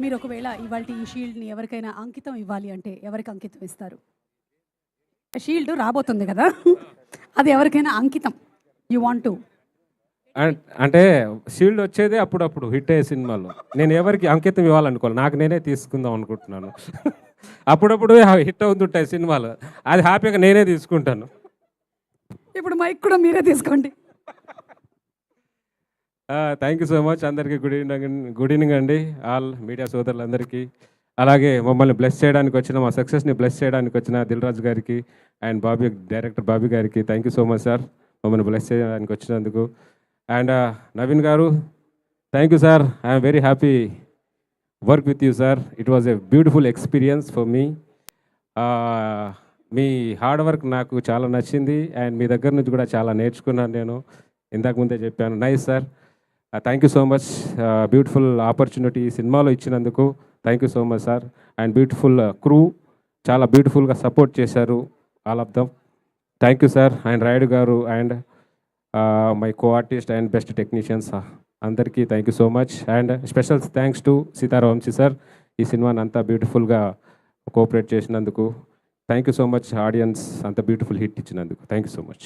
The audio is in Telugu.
మీరు ఒకవేళ ఇవాల్టి ఈ షీల్డ్‌ని ఎవరికైనా అంకితం ఇవ్వాలి అంటే ఎవరికి అంకితం ఇస్తారు? షీల్డ్ రాబోతుంది కదా! అది ఎవరికైనా అంకితం. You want to. అంటే షీల్డ్ వచ్చేదే అప్పుడప్పుడు హిట్ అయ్యే సినిమాలో. నేను ఎవరికి అంకితం ఇవ్వాలనుకోను. నాకు నేనే తీసుకుందాం అనుకుంటున్నాను. అప్పుడప్పుడు హిట్ అవుతుంటాయి సినిమాలు. అది హ్యాపీగా నేనే తీసుకుంటాను. ఇప్పుడు మైక్ కూడా మీరే తీసుకోండి. Thank you so much. అందరికీ గుడ్ ఈవినింగ్ అండి. ఆల్ మీడియా సోదరులందరికీ. అలాగే మమ్మల్ని బ్లెస్ చేయడానికి వచ్చిన, మా సక్సెస్ని బ్లెస్ చేయడానికి వచ్చిన దిల్ రాజు గారికి అండ్ డైరెక్టర్ బాబీ గారికి thank you so much sir, మమ్మల్ని బ్లెస్ చేయడానికి వచ్చినందుకు. అండ్ నవీన్ గారు, thank you sir. I'm very happy work with you sir. It was a beautiful experience for me. Me hard work నాకు చాలా నచ్చింది అండ్ మీ దగ్గర నుంచి కూడా చాలా నేర్చుకున్నాను నేను. ఇంతకు ముందే చెప్పాను. Nice sir. Thank you so much. Beautiful opportunity ఈ సినిమాలో ఇచ్చినందుకు thank you so much sir. And beautiful crew చాలా బ్యూటిఫుల్గా సపోర్ట్ చేశారు all of them. Thank you sir. And Rayudu garu and my co artist and best technicians అందరికీ thank you so much. And special thanks to Sitaravamshi sir, ఈ సినిమాని అంతా బ్యూటిఫుల్గా కోఆపరేట్ చేసినందుకు. Thank you so much audience, అంత బ్యూటిఫుల్ హిట్ ఇచ్చినందుకు థ్యాంక్ యూ సో మచ్.